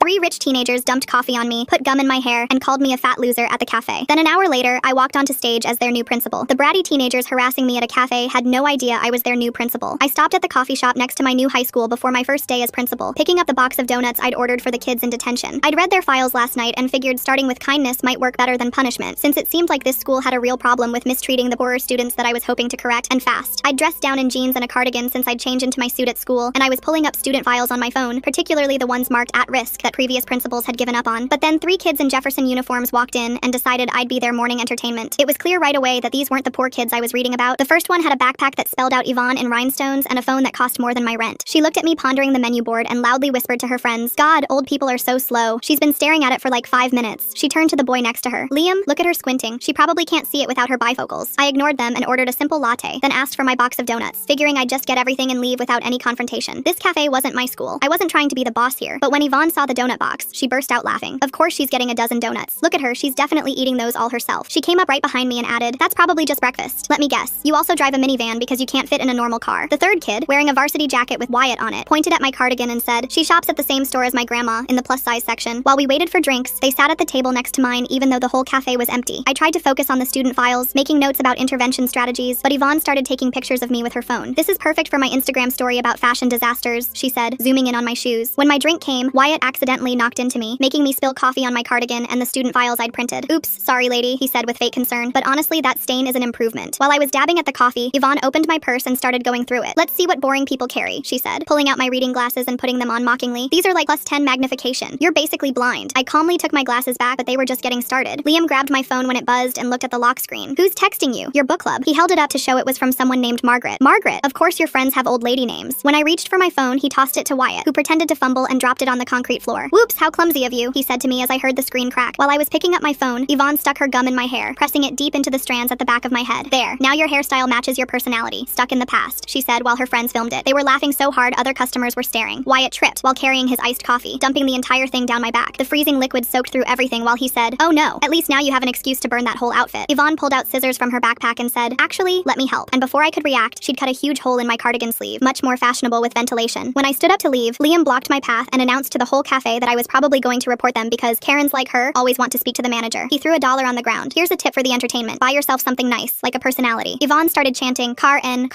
3 rich teenagers dumped coffee on me, put gum in my hair, and called me a fat loser at the cafe. Then an hour later, I walked onto stage as their new principal. The bratty teenagers harassing me at a cafe had no idea I was their new principal. I stopped at the coffee shop next to my new high school before my first day as principal, picking up the box of donuts I'd ordered for the kids in detention. I'd read their files last night and figured starting with kindness might work better than punishment, since it seemed like this school had a real problem with mistreating the poorer students that I was hoping to correct, and fast. I'd dressed down in jeans and a cardigan since I'd changed into my suit at school, and I was pulling up student files on my phone, particularly the ones marked at risk that previous principals had given up on. But then 3 kids in Jefferson uniforms walked in and decided I'd be their morning entertainment. It was clear right away that these weren't the poor kids I was reading about. The first one had a backpack that spelled out Yvonne in rhinestones and a phone that cost more than my rent. She looked at me pondering the menu board and loudly whispered to her friends, "God, old people are so slow." She's been staring at it for like 5 minutes. She turned to the boy next to her. "Liam, look at her squinting. She probably can't see it without her bifocals." I ignored them and ordered a simple latte, then asked for my box of donuts, figuring I'd just get everything and leave without any confrontation. This cafe wasn't my school. I wasn't trying to be the boss here, but when Yvonne saw the donut box, she burst out laughing. Of course she's getting a dozen donuts. Look at her, she's definitely eating those all herself. She came up right behind me and added, "That's probably just breakfast. Let me guess, you also drive a minivan because you can't fit in a normal car." The third kid, wearing a varsity jacket with Wyatt on it, pointed at my cardigan and said, "She shops at the same store as my grandma, in the plus-size section." While we waited for drinks, they sat at the table next to mine even though the whole cafe was empty. I tried to focus on the student files, making notes about intervention strategies, but Yvonne started taking pictures of me with her phone. "This is perfect for my Instagram story about fashion disasters," she said, zooming in on my shoes. When my drink came, Wyatt accidentally knocked into me, making me spill coffee on my cardigan and the student files I'd printed. "Oops, sorry lady," he said with fake concern, but honestly that stain is an improvement. While I was dabbing at the coffee, Yvonne opened my purse and started going through it. "Let's see what boring people carry," she said, pulling out my reading glasses and putting them on mockingly. "These are like +10 magnification. You're basically blind." I calmly took my glasses back, but they were just getting started. Liam grabbed my phone when it buzzed and looked at the lock screen. "Who's texting you?" "Your book club." He held it up to show it was from someone named Margaret. "Margaret? Of course your friends have old lady names." When I reached for my phone, he tossed it to Wyatt, who pretended to fumble and dropped it on the concrete floor. "Whoops, how clumsy of you," he said to me as I heard the screen crack. While I was picking up my phone, Yvonne stuck her gum in my hair, pressing it deep into the strands at the back of my head. "There, now your hairstyle matches your personality. Stuck in the past," she said while her friends filmed it. They were laughing so hard other customers were staring. Wyatt tripped while carrying his iced coffee, dumping the entire thing down my back. The freezing liquid soaked through everything while he said, "Oh no, at least now you have an excuse to burn that whole outfit." Yvonne pulled out scissors from her backpack and said, "Actually, let me help." And before I could react, she'd cut a huge hole in my cardigan sleeve, much more fashionable with ventilation. When I stood up to leave, Liam blocked my path and announced to the whole cafe that I was probably going to report them because Karens like her always want to speak to the manager. He threw $1 on the ground. "Here's a tip for the entertainment. Buy yourself something nice, like a personality." Yvonne started chanting, car N,"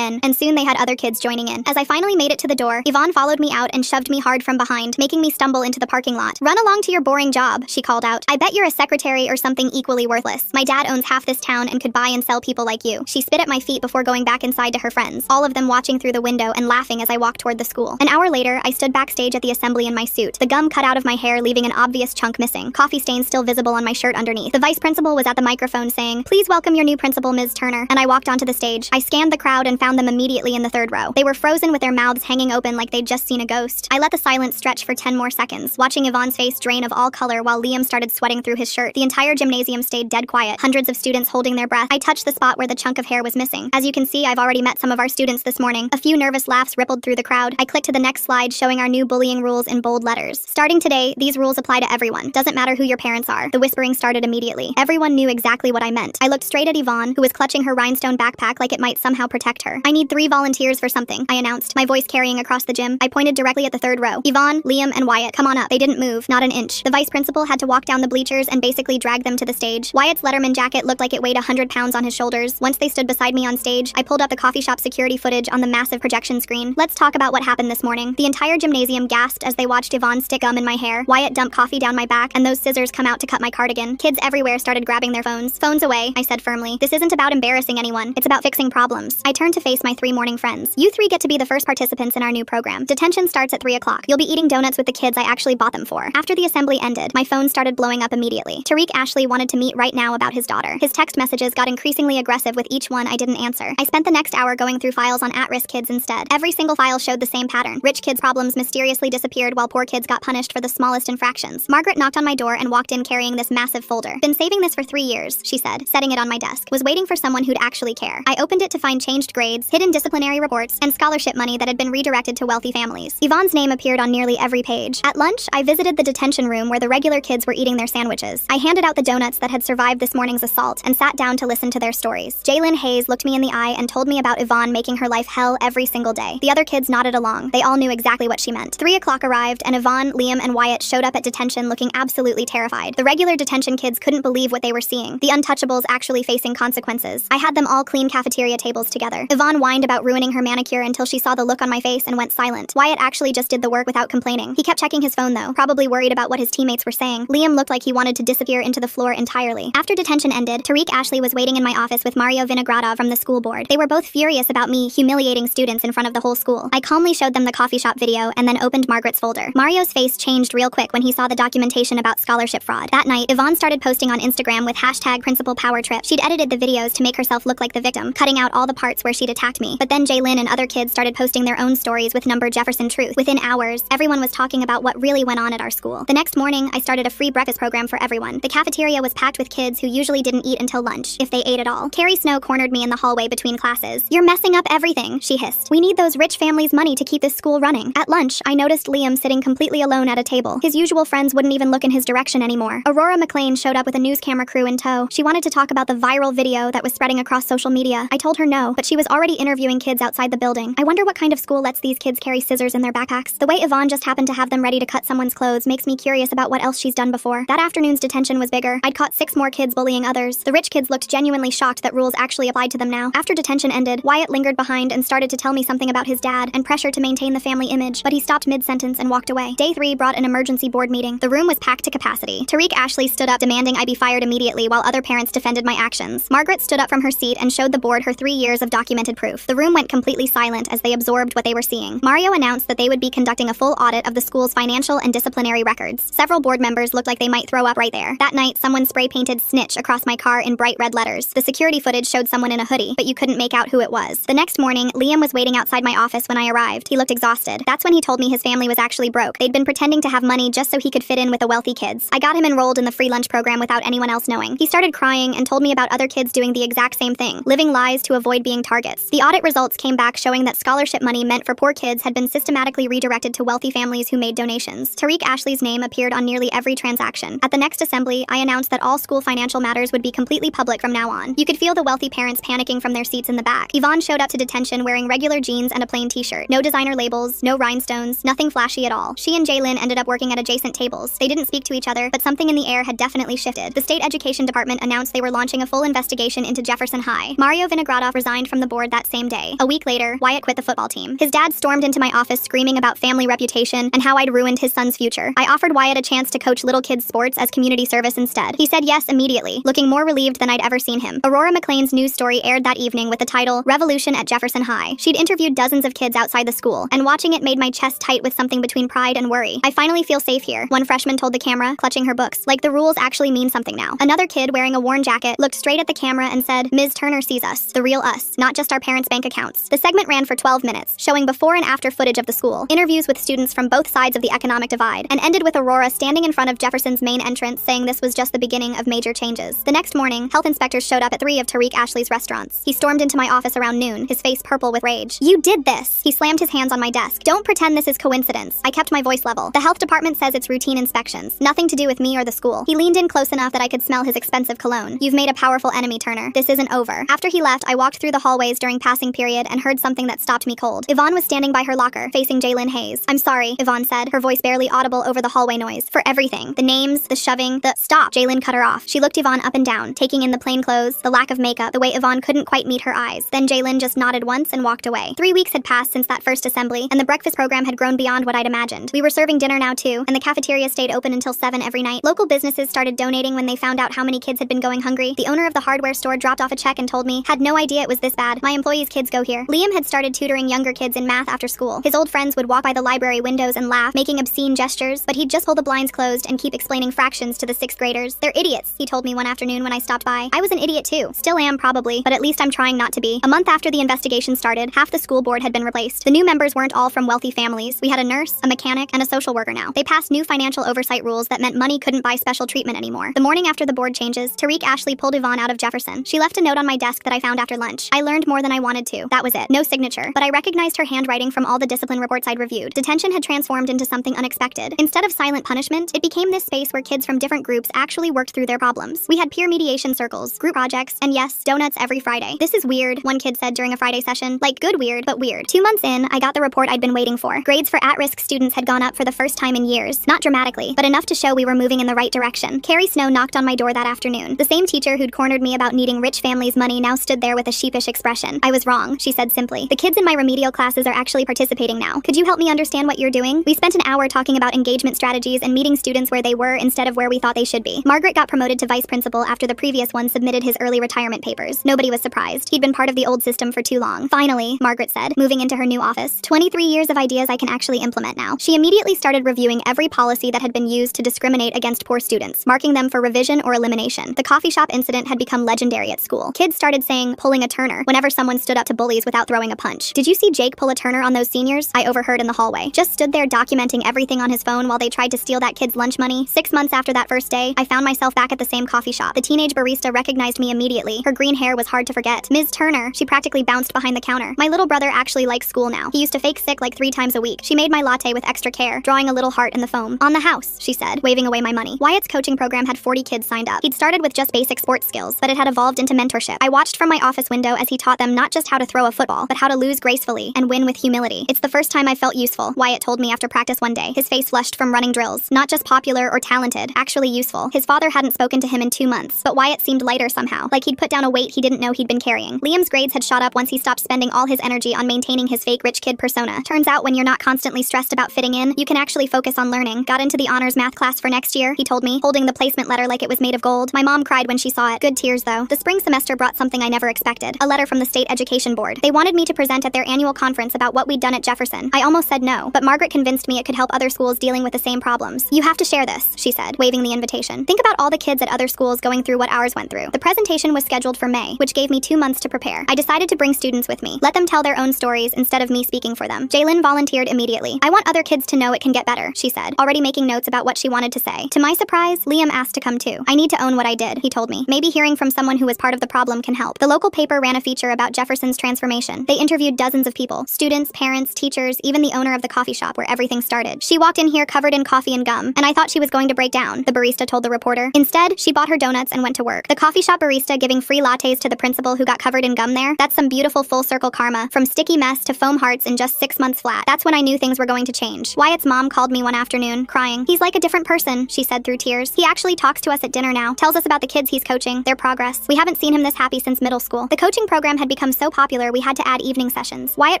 and soon they had other kids joining in. As I finally made it to the door, Yvonne followed me out and shoved me hard from behind, making me stumble into the parking lot. "Run along to your boring job," she called out. "I bet you're a secretary or something equally worthless. My dad owns half this town and could buy and sell people like you." She spit at my feet before going back inside to her friends, all of them watching through the window and laughing as I walked toward the school. An hour later, I stood backstage at the assembly in my suit, the gum cut out of my hair leaving an obvious chunk missing, coffee stains still visible on my shirt underneath. The vice principal was at the microphone saying, "Please welcome your new principal, Ms. Turner," and I walked onto the stage. I scanned the crowd and found them immediately in the 3rd row. They were frozen with their mouths hanging open like they'd just seen a ghost. I let the silence stretch for 10 more seconds, watching Yvonne's face drain of all color while Liam started sweating through his shirt. The entire gymnasium stayed dead quiet, hundreds of students holding their breath. I touched the spot where the chunk of hair was missing. As you can see, I've already met some of our students this morning. A few nervous laughs rippled through the crowd. I clicked to the next slide showing our new bullying rules in bold letters. "Starting today, these rules apply to everyone. Doesn't matter who your parents are." The whispering started immediately. Everyone knew exactly what I meant. I looked straight at Yvonne, who was clutching her rhinestone backpack like it might somehow protect her. "I need 3 volunteers for something," I announced, my voice carrying across the gym. I pointed directly at the 3rd row. "Yvonne, Liam, and Wyatt, come on up." They didn't move, not an inch. The vice principal had to walk down the bleachers and basically drag them to the stage. Wyatt's Letterman jacket looked like it weighed 100 pounds on his shoulders. Once they stood beside me on stage, I pulled up the coffee shop security footage on the massive projection screen. "Let's talk about what happened this morning." The entire gymnasium gasped as they watched Yvonne stick gum in my hair, Wyatt dump coffee down my back, and those scissors come out to cut my cardigan. Kids everywhere started grabbing their phones. "Phones away," I said firmly. "This isn't about embarrassing anyone. It's about fixing problems." I turned to face my 3 morning friends. "You 3 get to be the first participants in our new program. Detention starts at 3 o'clock. You'll be eating donuts with the kids I actually bought them for." After the assembly ended, my phone started blowing up immediately. Tariq Ashley wanted to meet right now about his daughter. His text messages got increasingly aggressive with each one I didn't answer. I spent the next hour going through files on at-risk kids instead. Every single file showed the same pattern. Rich kids' problems mysteriously disappeared while poor kids got punished for the smallest infractions. Margaret knocked on my door and walked in carrying this massive folder. "Been saving this for 3 years," she said, setting it on my desk. "Was waiting for someone who'd actually care." I opened it to find changed grades, hidden disciplinary reports, and scholarship money that had been redirected to wealthy families. Yvonne's name appeared on nearly every page. At lunch, I visited the detention room where the regular kids were eating their sandwiches. I handed out the donuts that had survived this morning's assault and sat down to listen to their stories. Jalen Hayes looked me in the eye and told me about Yvonne making her life hell every single day. The other kids nodded along. They all knew exactly what she meant. 3 o'clock arrived, and Yvonne, Liam and Wyatt showed up at detention looking absolutely terrified. The regular detention kids couldn't believe what they were seeing. The untouchables actually facing consequences. I had them all clean cafeteria tables together. Yvonne whined about ruining her manicure until she saw the look on my face and went silent. Wyatt actually just did the work without complaining. He kept checking his phone though, probably worried about what his teammates were saying. Liam looked like he wanted to disappear into the floor entirely. After detention ended, Tariq Ashley was waiting in my office with Mario Vinogradov from the school board. They were both furious about me humiliating students in front of the whole school. I calmly showed them the coffee shop video and then opened Margaret's folder. Mario's face changed real quick when he saw the documentation about scholarship fraud. That night, Yvonne started posting on Instagram with hashtag Principal Power Trip. She'd edited the videos to make herself look like the victim, cutting out all the parts where she'd attacked me. But then Jaylin and other kids started posting their own stories with number Jefferson truth. Within hours, everyone was talking about what really went on at our school. The next morning, I started a free breakfast program for everyone. The cafeteria was packed with kids who usually didn't eat until lunch, if they ate at all. Carrie Snow cornered me in the hallway between classes. "You're messing up everything," she hissed. "We need those rich families' money to keep this school running." At lunch, I noticed Liam sitting completely alone at a table. His usual friends wouldn't even look in his direction anymore. Aurora McLean showed up with a news camera crew in tow. She wanted to talk about the viral video that was spreading across social media. I told her no, but she was already interviewing kids outside the building. I wonder what kind of school lets these kids carry scissors in their backpacks. The way Yvonne just happened to have them ready to cut someone's clothes makes me curious about what else she's done before. That afternoon's detention was bigger. I'd caught 6 more kids bullying others. The rich kids looked genuinely shocked that rules actually applied to them now. After detention ended, Wyatt lingered behind and started to tell me something about his dad and pressure to maintain the family image, but he stopped mid-sentence and walked away. Day 3 brought an emergency board meeting. The room was packed to capacity. Tariq Ashley stood up demanding I be fired immediately while other parents defended my actions. Margaret stood up from her seat and showed the board her 3 years of documented proof. The room went completely silent as they absorbed what they were seeing. Mario announced that they would be conducting a full audit of the school's financial and disciplinary records. Several board members looked like they might throw up right there. That night, someone spray-painted "snitch" across my car in bright red letters. The security footage showed someone in a hoodie, but you couldn't make out who it was. The next morning, Liam was waiting outside my office when I arrived. He looked exhausted. That's when he told me his family was actually broke. They'd been pretending to have money just so he could fit in with the wealthy kids. I got him enrolled in the free lunch program without anyone else knowing. He started crying and told me about other kids doing the exact same thing, living lies to avoid being targets. The audit results came back showing that scholarship money meant for poor kids had been systematically redirected to wealthy families who made donations. Tariq Ashley's name appeared on nearly every transaction. At the next assembly, I announced that all school financial matters would be completely public from now on. You could feel the wealthy parents panicking from their seats in the back. Yvonne showed up to detention wearing regular jeans and a plain t-shirt. No designer labels, no rhinestones, nothing flashy at all. She and Jaylin ended up working at adjacent tables. They didn't speak to each other, but something in the air had definitely shifted. The state education department announced they were launching a full investigation into Jefferson High. Mario Vinogradov resigned from the board that same day. A week later, Wyatt quit the football team. His dad stormed into my office screaming about family reputation and how I'd ruined his son's future. I offered Wyatt a chance to coach little kids' sports as community service instead. He said yes immediately, looking more relieved than I'd ever seen him. Aurora McLean's news story aired that evening with the title, "Revolution at Jefferson High." She'd interviewed dozens of kids outside the school, and watching it made my chest tight with something between pride and worry. "I finally feel safe here," one freshman told the camera, clutching her books. "Like the rules actually mean something now." Another kid wearing a worn jacket looked straight at the camera and said, "Ms. Turner sees us, the real us, not just our parents' bank accounts." The segment ran for 12 minutes, showing before and after footage of the school, interviews with students from both sides of the economic divide, and ended with Aurora standing in front of Jefferson's main entrance saying this was just the beginning of major changes. The next morning, health inspectors showed up at 3 of Tariq Ashley's restaurants. He stormed into my office around noon, his face purple with rage. "You did this!" He slammed his hands on my desk. "Don't pretend this is coincidence." I kept my voice level. "The health department says it's routine inspections. Nothing to do with me or the school." He leaned in close enough that I could smell his expensive cologne. "You've made a powerful enemy, Turner. This isn't over." After he left, I walked through the hallways during passing period and heard something that stopped me cold. Yvonne was standing by her locker, facing Jaylin Hayes. "I'm sorry," Yvonne said, her voice barely audible over the hallway noise. "For everything. The names, the shoving, the—" "Stop!" Jaylin cut her off. She looked Yvonne up and down, taking in the plain clothes, the lack of makeup, the way Yvonne couldn't quite meet her eyes. Then Jaylin just nodded once and walked away. 3 weeks had passed since that first assembly, and the breakfast program had grown beyond what I'd imagined. We were serving dinner now too, and the cafeteria stayed open until 7 every night. Local businesses started donating when they found out how many kids had been going hungry. The owner of the hardware store dropped off a check and told me, "Had no idea it was this bad. My employees' kids go here." Liam had started tutoring younger kids in math after school. His old friends would walk by the library windows and laugh, making obscene gestures, but he'd just pull the blinds closed and keep explaining fractions to the 6th graders. "They're idiots," he told me one afternoon when I stopped by. I was an idiot too. Still am probably, but at least I'm trying not to be. A month after the investigation started, half the school board had been replaced. The new members weren't all from wealthy families. We had a nurse, a mechanic, and a social worker now. They passed new financial oversight rules that meant money couldn't buy special treatment anymore. The morning after the board changes, Tariq Ashley pulled Yvonne out of Jefferson. She left a note on my desk that I found after lunch. I learned more than I wanted to. That was it. No signature, but I recognized her handwriting from all the discipline reports I'd reviewed. Detention had transformed into something unexpected. Instead of silent punishment, it became this space where kids from different groups actually worked through their problems. We had peer mediation circles, group projects, and yes, donuts every Friday. "This is weird," one kid said during a Friday session. "Like good weird, but weird." 2 months in, I got the report I'd been waiting for. Grades for at-risk students had gone up for the first time in years. Not dramatically, but enough to show we were moving in the right direction. Carrie Snow knocked on my door that afternoon. The same teacher who'd cornered me about needing rich families' money now stood there with a sheepish expression. I was wrong, she said simply. The kids in my remedial classes are actually participating now. Could you help me understand what you're doing? We spent an hour talking about engagement strategies and meeting students where they were instead of where we thought they should be. Margaret got promoted to vice principal after the previous one submitted his early retirement papers. Nobody was surprised. He'd been part of the old system for too long. Finally, Margaret said, moving into her new office. 23 years of ideas I can actually implement now. She immediately started reviewing every policy that had been used to discriminate against poor students, marking them for revision or elimination. The coffee shop incident had become legendary at school. Kids started saying, pulling a Turner, whenever someone stood up to bullies without throwing a punch. Did you see Jake pull a Turner on those seniors? I overheard in the hallway. Just stood there documenting everything on his phone while they tried to steal that kid's lunch money. 6 months after that first day, I found myself back at the same coffee shop. The teenage barista recognized me immediately. Her green hair was hard to forget. Ms. Turner. She practically bounced behind the counter. My little brother actually likes school now. He used to fake sick like 3 times a week. She made my latte with extra care, drawing a little heart in the foam. On the house, she said, waving away my money. Wyatt's coaching program had 40 kids signed up. He'd started with just basic sports skills, but it had evolved into mentorship. I watched from my office window as he taught them not just how to throw a football, but how to lose gracefully and win with humility. It's the first time I felt useful, Wyatt told me after practice one day. His face flushed from running drills. Not just popular or talented, actually useful. His father hadn't spoken to him in 2 months, but Wyatt seemed lighter somehow, like he'd put down a weight he didn't know he'd been carrying. Liam's grades had shot up once he stopped spending all his energy on maintaining his fake rich kid persona. Turns out when you're not constantly stressed about fitting in, you can actually focus on learning. Got into the honors math class for next year, he told me, holding the placement letter like it was made of gold. My mom cried when she saw it. Good tears though. The spring semester brought something I never expected. A letter from the state education board. They wanted me to present at their annual conference about what we'd done at Jefferson. I almost said no, but Margaret convinced me it could help other schools dealing with the same problems. You have to share this, she said, waving the invitation. Think about all the kids at other schools going through what ours went through. The presentation was scheduled for May, which gave me 2 months to prepare. I decided to bring students with me. Let them tell their own stories instead of me speaking for them. Jaylin volunteered immediately. I want other kids to know it can get better, she said, already making notes about what she wanted to say. To my surprise, Liam asked to come too. I need to own what I did, he told me. Maybe hearing from someone who was part of the problem can help. The local paper ran a feature about Jefferson's transformation. They interviewed dozens of people, students, parents, teachers, even the owner of the coffee shop where everything started. She walked in here covered in coffee and gum, and I thought she was going to break down, the barista told the reporter. Instead, she bought her donuts and went to work. The coffee shop barista giving free lattes to the principal who got covered in gum there? That's some beautiful full circle karma, from sticky mess to foam hearts in just 6 months flat. That's when I knew things were going to change. Wyatt's mom called me one afternoon, crying. He's like a different person, she said through tears. He actually talks to us at dinner now, tells us about the kids he's coaching, their progress. We haven't seen him this happy since middle school. The coaching program had become so popular we had to add evening sessions. Wyatt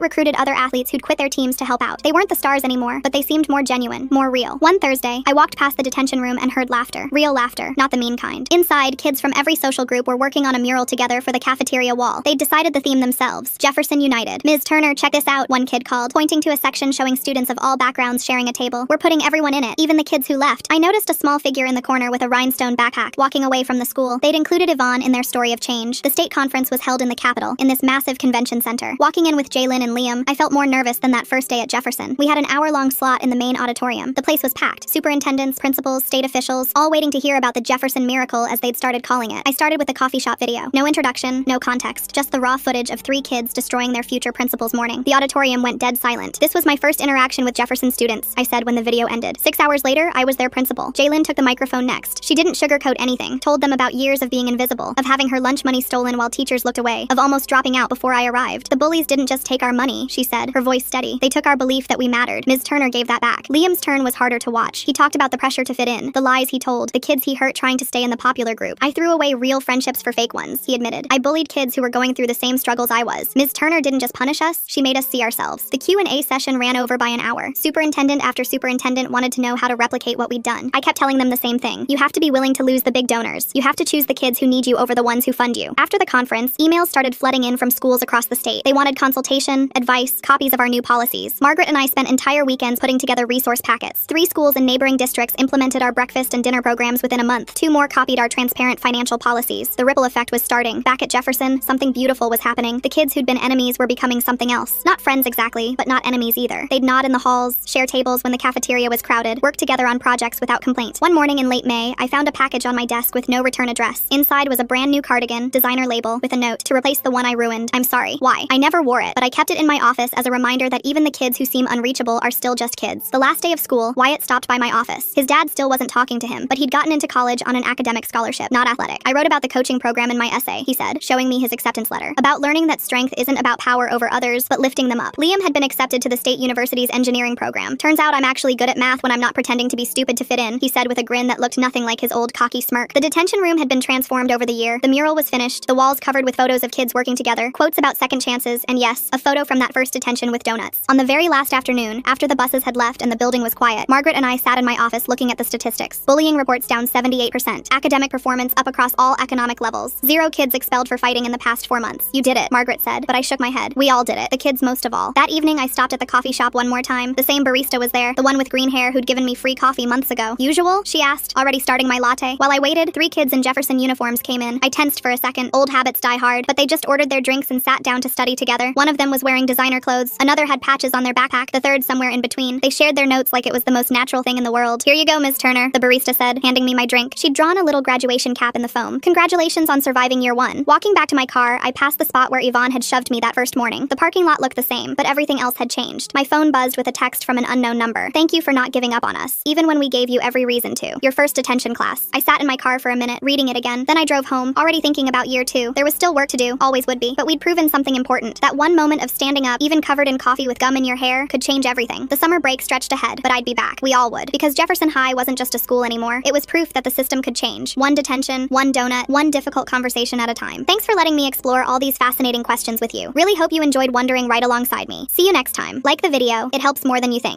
recruited other athletes who'd quit their teams to help out. They weren't the stars anymore, but they seemed more genuine, more real. One Thursday, I walked past the detention room and heard laughter. Real laughter, not the mean kind. Inside, kids from every social group were working on a mural together for the cafeteria wall. They'd decided the theme themselves. Jefferson United. Ms. Turner, check this out, one kid called, pointing to a section showing students of all backgrounds sharing a table. We're putting everyone in it, even the kids who left. I noticed a small figure in the corner with a rhinestone backpack, walking away from the school. They'd included Yvonne in their story of change. The state conference was held in the Capitol, in this massive convention center. Walking in with Jaylin and Liam, I felt more nervous than that first day at Jefferson. We had an hour-long slot in the main auditorium. The place was packed. Superintendents, principals, state officials, all waiting to hear about the Jefferson miracle as they'd started calling it. I started with the coffee shop video. No introduction, no context, just the raw footage of 3 kids destroying their future principal's morning. The auditorium went dead silent. This was my first interaction with Jefferson students, I said when the video ended. 6 hours later, I was their principal. Jaylin took the microphone next. She didn't sugarcoat anything, told them about years of being invisible, of having her lunch money stolen while teachers looked away, of almost dropping out before I arrived. The bullies didn't just take our money, she said, her voice steady. They took our belief that we mattered. Ms. Turner gave that back. Liam's turn was harder to watch. He talked about the pressure to fit in, the lies he told, the kids he hurt trying to stay in the popular group. I threw away real friendships for fake ones, he admitted. I bullied kids who were going through the same struggles I was. Ms. Turner didn't just punish us, she made us see ourselves. The Q&A session ran over by an hour. Superintendent after superintendent wanted to know how to replicate what we'd done. I kept telling them the same thing. You have to be willing to lose the big donors. You have to choose the kids who need you over the ones who fund you. After the conference, emails started flooding in from schools across the state. They wanted consultation, advice, copies of our new policies. Margaret and I spent entire weekends putting together resource packets. 3 schools in neighboring districts implemented our breakfast and dinner programs within a month. 2 more copied our transparent financial policies. The ripple effect was starting. Back at Jefferson, something beautiful was happening. The kids who'd been enemies were becoming something else. Not friends exactly, but not enemies either. They'd nod in the halls, share tables when the cafeteria was crowded, work together on projects without complaint. One morning in late May, I found a package on my desk with no return address. Inside was a brand new cardigan, designer label, with a note to replace the one I ruined. I'm sorry. Why? I never wore it, but I kept it in my office as a reminder that even the kids who seem unreachable are still just kids. The last day of school, Wyatt stopped by my office. His dad still wasn't talking to him, but he'd gotten into college on an academic scholarship, not athletic. I wrote about the coaching program in my essay, he said, showing me his acceptance letter. About learning that strength isn't about power over others, but lifting them up. Liam had been accepted to the state university's engineering program. Turns out I'm actually good at math when I'm not pretending to be stupid to fit in, he said with a grin that looked nothing like his old cocky smirk. The detention room had been transformed over the year. The mural was finished, the walls covered with photos of kids working together, quotes about second chances, and yes, a photo from that first detention with donuts. On the very last afternoon, after the buses had left and the building was quiet, Margaret and I sat in my office looking at the statistics. Bullying reports down 78%. Academic performance up across all economic levels. 0 kids expelled for fighting in the past 4 months. You did it, Margaret said, but I shook my head. We all did it. The kids most of all. That evening I stopped at the coffee shop one more time. The same barista was there, the one with green hair who'd given me free coffee months ago. Usual? She asked, already starting my latte. While I waited, 3 kids in Jefferson uniforms came in. I tensed for a second. Old habits die hard, but they just ordered their drinks and sat down to study together. One of them was wearing designer clothes. Another had patches on their backpack. The third somewhere in between. They shared their notes like it was the most natural thing in the world. Here you go, Ms. Turner, the barista said, handing me my drink. She'd drawn a little graduation cap in the foam. Congratulations on surviving year 1. Walking back to my car, I passed the spot where Yvonne had shoved me that first morning. The parking lot looked the same, but everything else had changed. My phone buzzed with a text from an unknown number. Thank you for not giving up on us, even when we gave you every reason to. Your first detention class. I sat in my car for a minute, reading it again. Then I drove home, already thinking about year 2. There was still work to do, always would be, but we'd proven something important. That one moment of standing up, even covered in coffee with gum in your hair, could change everything. The summer break stretched ahead, but I'd be back. We all would. Because Jefferson High wasn't just a school anymore. It was proof that the system could change. One detention, one donut, one difficult conversation at a time. Thanks for letting me explore all these fascinating questions with you. Really hope you enjoyed wondering right alongside me. See you next time. Like the video, it helps more than you think.